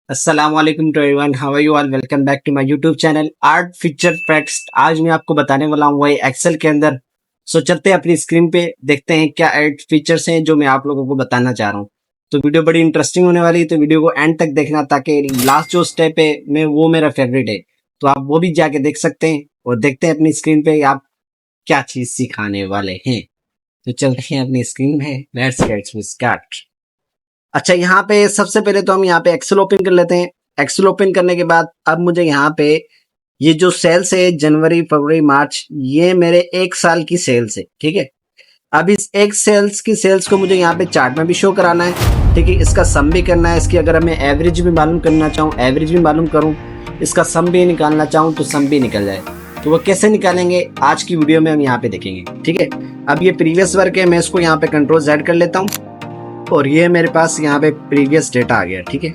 अस्सलामुअलैकुम to everyone, how are you all? Welcome back to my YouTube channel art feature facts. आज मैं आपको बताने वाला हूँ वही एक्सेल के अंदर। सो चलते हैं अपनी स्क्रीन पे, देखते हैं क्या एड फीचर्स हैं जो मैं आप लोगों को बताना चाह रहा हूँ। तो वीडियो बड़ी इंटरेस्टिंग होने वाली है, तो वीडियो को एंड तक देखना ताकि लास्ट जो स्टेप है मैं वो मेरा फेवरेट है, तो आप वो भी जाके देख सकते हैं। और देखते हैं अपनी स्क्रीन पे आप क्या चीज सिखाने वाले हैं। तो चलते हैं अपनी स्क्रीन में, लेट्स गेट स्टार्ट। अच्छा, यहाँ पे सबसे पहले तो हम यहाँ पे एक्सेल ओपन कर लेते हैं। एक्सेल ओपन करने के बाद अब मुझे यहाँ पे ये जो सेल्स है जनवरी फरवरी मार्च, ये मेरे एक साल की सेल्स है, ठीक है। अब इस एक सेल्स की सेल्स को मुझे यहाँ पे चार्ट में भी शो कराना है, ठीक है। इसका सम भी करना है, इसकी अगर मैं एवरेज भी मालूम करना चाहूँ एवरेज भी मालूम करूँ, इसका सम भी निकालना चाहूँ तो सम भी निकल जाए। तो वो कैसे निकालेंगे आज की वीडियो में हम यहाँ पे देखेंगे, ठीक है। अब ये प्रीवियस वर्क है, मैं इसको यहाँ पे कंट्रोल Z कर लेता हूँ और ये मेरे पास यहाँ पे प्रीवियस डेटा आ गया, ठीक है।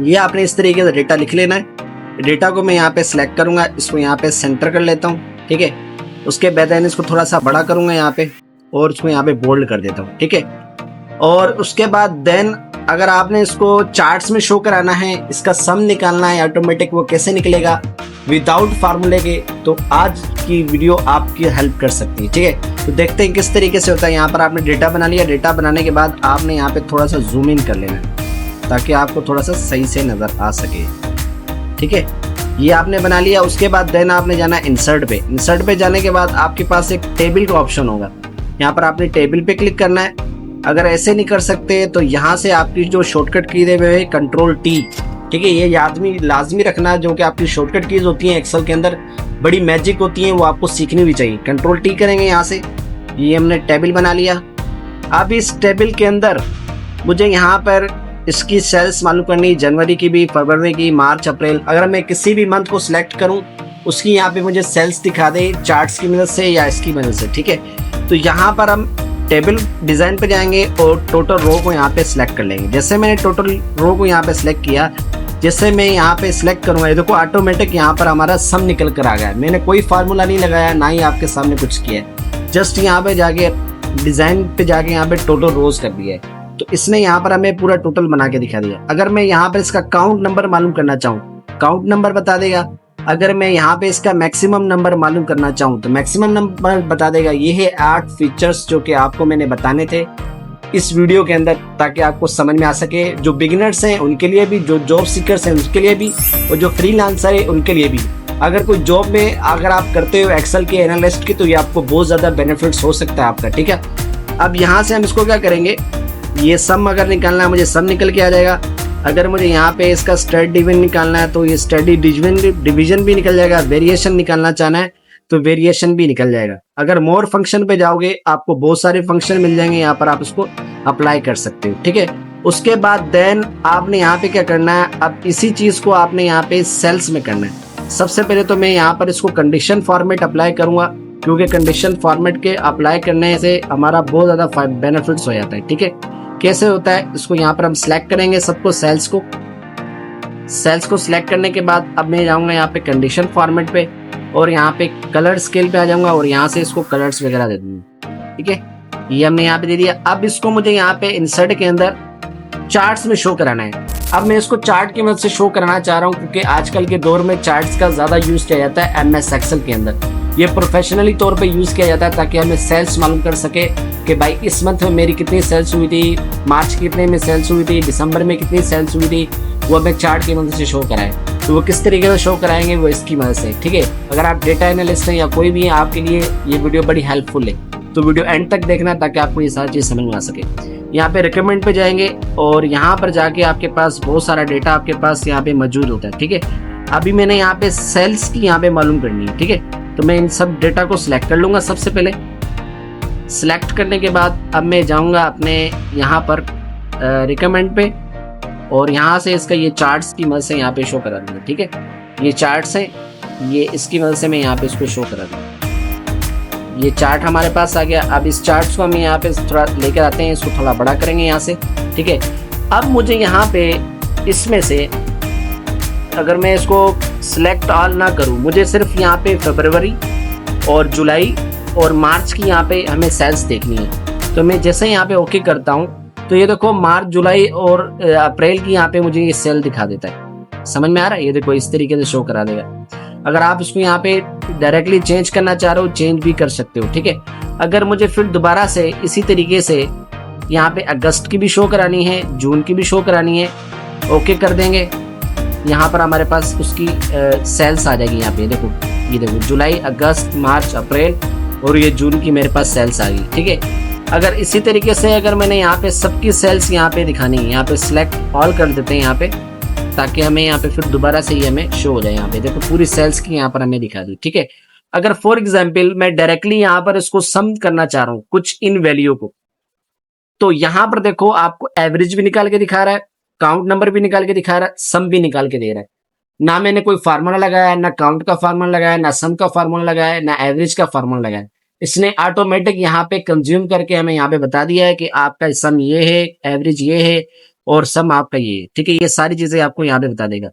ये आपने इस तरीके से डेटा लिख लेना है। डेटा को मैं यहाँ पे सिलेक्ट करूंगा, इसको यहाँ पे सेंटर कर लेता हूँ, ठीक है। उसके बाद इसको थोड़ा सा बड़ा करूंगा यहाँ पे और इसको यहाँ पे बोल्ड कर देता हूँ, ठीक है। और उसके बाद देन अगर आपने इसको चार्ट्स में शो कराना है, इसका सम निकालना है ऑटोमेटिक, वो कैसे निकलेगा विदाउट फार्मूले के, तो आज की वीडियो आपकी हेल्प कर सकती है, ठीक है। तो देखते हैं किस तरीके से होता है। यहाँ पर आपने डेटा बना लिया, डेटा बनाने के बाद आपने यहाँ पे थोड़ा सा जूम इन कर लेना है ताकि आपको थोड़ा सा सही से नजर आ सके, ठीक है। ये आपने बना लिया। उसके बाद देन आपने जाना इंसर्ट पे। इंसर्ट पे जाने के बाद आपके पास एक टेबल का ऑप्शन होगा, यहाँ पर आपने टेबल पे क्लिक करना है। अगर ऐसे नहीं कर सकते तो यहाँ से आपकी जो शॉर्टकट की हुए है कंट्रोल T, ठीक है। ये लाजमी रखना जो कि आपकी शॉर्टकट कीज होती हैं एक्सेल के अंदर, बड़ी मैजिक होती हैं, वो आपको सीखनी भी चाहिए। कंट्रोल T करेंगे यहाँ से। ये हमने टेबल बना लिया। अब इस टेबल के अंदर मुझे यहाँ पर इसकी सेल्स मालूम करनी, जनवरी की भी, फरवरी की, मार्च अप्रैल। अगर मैं किसी भी मंथ को सिलेक्ट करूँ उसकी यहाँ पे मुझे सेल्स दिखा दे चार्ट्स की मदद से या इसकी मदद से, ठीक है। तो यहाँ पर हम टेबल डिजाइन पे जाएंगे और टोटल रो को यहाँ पे सिलेक्ट कर लेंगे। जैसे मैंने टोटल रो को यहाँ पे सिलेक्ट किया, जैसे मैं यहाँ पे सिलेक्ट करूंगा, ये देखो ऑटोमेटिक यहाँ पर हमारा सम निकल कर आ गया। मैंने कोई फार्मूला नहीं लगाया, ना ही आपके सामने कुछ किया है, जस्ट यहाँ पे जाके डिजाइन पे जाके यहाँ पे टोटल रोज कर दिया है। तो इसने यहाँ पर हमें पूरा टोटल बना के दिखा दिया। अगर मैं यहाँ पर इसका काउंट नंबर मालूम करना चाहूँ, काउंट नंबर बता देगा। अगर मैं यहाँ पे इसका मैक्सिमम नंबर मालूम करना चाहूँ तो मैक्सिमम नंबर बता देगा। ये है 8 फीचर्स जो कि आपको मैंने बताने थे इस वीडियो के अंदर, ताकि आपको समझ में आ सके। जो बिगिनर्स हैं उनके लिए भी, जो जॉब सीकर्स हैं उनके लिए भी, और जो फ्रीलांसर है उनके लिए भी। अगर कोई जॉब में अगर आप करते हो एक्सेल के एनालिस्ट की, तो ये आपको बहुत ज़्यादा बेनिफिट्स हो सकता है आपका, ठीक है। अब यहाँ से हम इसको क्या करेंगे, ये सम अगर निकालना है मुझे सम निकल के आ जाएगा। अगर मुझे यहाँ पे इसका स्टडी डिवीजन निकालना है तो ये स्टडी डिवीजन भी निकल जाएगा। वेरिएशन निकालना चाहना है तो वेरिएशन भी निकल जाएगा। अगर मोर फंक्शन पे जाओगे आपको बहुत सारे फंक्शन मिल जाएंगे, यहाँ पर आप इसको अप्लाई कर सकते हो, ठीक है। उसके बाद देन आपने यहाँ पे क्या करना है, अब इसी चीज को आपने यहाँ पे सेल्स में करना है। सबसे पहले तो मैं यहाँ पर इसको कंडीशन फॉर्मेट अप्लाई करूंगा, क्योंकि कंडीशन फॉर्मेट के अप्लाई करने से हमारा बहुत ज्यादा बेनिफिट्स हो जाता है, ठीक है। कैसे होता है, इसको यहाँ पर हम सिलेक्ट करेंगे सबको, सेल्स को सिलेक्ट करने के बाद अब मैं जाऊंगा यहाँ पे कंडीशन फॉर्मेट पे और यहाँ पे कलर स्केल पे आ जाऊंगा और यहाँ से इसको कलर्स वगैरह दे दूंगा, ठीक है। ये हमने यहाँ पे दे दिया। अब इसको मुझे यहाँ पे इंसर्ट के अंदर चार्ट्स में शो कराना है। अब मैं इसको चार्ट की मदद से शो कराना चाह रहा हूँ, क्योंकि आजकल के दौर में चार्ट्स का ज्यादा यूज किया जाता है MS एक्सेल के अंदर। ये प्रोफेशनली तौर पे यूज किया जाता है ताकि हमें सेल्स मालूम कर सके कि भाई इस मंथ में मेरी कितनी सेल्स हुई थी, मार्च कितने में सेल्स हुई थी, दिसंबर में कितनी सेल्स हुई थी, वो हमें चार्ट की मदद से शो कराए। तो वो किस तरीके से शो कराएंगे वो इसकी मदद से, ठीक है। अगर आप डेटा एनालिस्ट हैं या कोई भी है, आपके लिए ये वीडियो बड़ी हेल्पफुल है, तो वीडियो एंड तक देखना ताकि आपको ये सारी चीज़ समझ में आ सके। यहाँ पे रिकमेंड पे जाएंगे और यहाँ पर जाके आपके पास बहुत सारा डेटा आपके पास यहाँ पे मौजूद होता है, ठीक है। अभी मैंने यहाँ पे सेल्स की यहाँ पे मालूम करनी है, ठीक है। तो मैं इन सब डेटा को सिलेक्ट कर लूंगा। सबसे पहले सिलेक्ट करने के बाद अब मैं जाऊंगा अपने यहाँ पर रिकमेंड पे और यहाँ से इसका ये चार्ट्स की मदद से यहाँ पे शो करा दूंगा, ठीक है। ये चार्ट्स हैं, ये इसकी मदद से मैं यहाँ पे इसको शो करा दूंगा। ये चार्ट हमारे पास आ गया। अब इस चार्ट्स को हम यहाँ पे थोड़ा लेकर आते हैं, इसको थोड़ा बड़ा करेंगे यहाँ से, ठीक है। अब मुझे यहाँ पे इसमें से अगर मैं इसको सिलेक्ट ऑल ना करूँ, मुझे सिर्फ यहाँ पे फरवरी और जुलाई और मार्च की यहाँ पे हमें सेल्स देखनी है। तो मैं जैसे यहाँ पे ओके करता हूँ तो ये देखो मार्च जुलाई और अप्रैल की यहाँ पे मुझे ये सेल दिखा देता है। समझ में आ रहा है? ये देखो इस तरीके से शो करा देगा। अगर आप इसको यहाँ पे डायरेक्टली चेंज करना चाह रहे हो चेंज भी कर सकते हो, ठीक है। अगर मुझे फिर दोबारा से इसी तरीके से यहाँ पे अगस्त की भी शो करानी है, जून की भी शो करानी है, ओके कर देंगे। यहाँ पर हमारे पास उसकी सेल्स आ जाएगी। यहाँ पे देखो, ये देखो जुलाई, अगस्त, मार्च, अप्रैल और ये जून की मेरे पास सेल्स आ गई, ठीक है। अगर इसी तरीके से अगर मैंने यहाँ पे सबकी सेल्स यहाँ पे दिखानी है, यहाँ पे सिलेक्ट ऑल कर देते हैं यहाँ पे, ताकि हमें यहाँ पे फिर दोबारा से ये हमें शो हो जाए। यहाँ पे देखो पूरी सेल्स की यहाँ पर हमें दिखा दी, ठीक है। अगर फॉर एग्जाम्पल मैं डायरेक्टली यहाँ पर इसको सम करना चाह रहा हूँ कुछ इन वैल्यू को, तो यहाँ पर देखो आपको एवरेज भी निकाल के दिखा रहा है, काउंट नंबर भी निकाल के दिखा रहा है, सम भी निकाल के दे रहा है। ना मैंने कोई फार्मूला लगाया है, ना काउंट का फार्मूला लगाया है, ना सम का फार्मूला लगाया है, ना एवरेज का फार्मूला लगाया है। इसने ऑटोमेटिक यहाँ पे कंज्यूम करके हमें यहाँ पे बता दिया है कि आपका सम ये है, एवरेज ये है और सम आपका ये है, ठीक है। ये सारी चीजें आपको यहाँ पे बता देगा।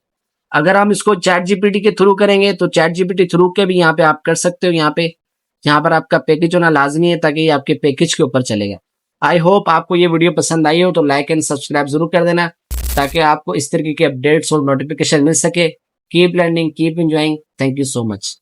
अगर हम इसको चैट जीपीटी के थ्रू करेंगे तो चैट जीपीटी थ्रू के भी यहाँ पे आप कर सकते हो। यहाँ पर आपका पैकेज होना लाजमी है ताकि ये आपके पैकेज के ऊपर चलेगा। आई होप आपको ये वीडियो पसंद आई हो तो लाइक एंड सब्सक्राइब जरूर कर देना ताकि आपको इस तरीके के अपडेट्स और नोटिफिकेशन मिल सके। Keep learning, keep enjoying. Thank you so much.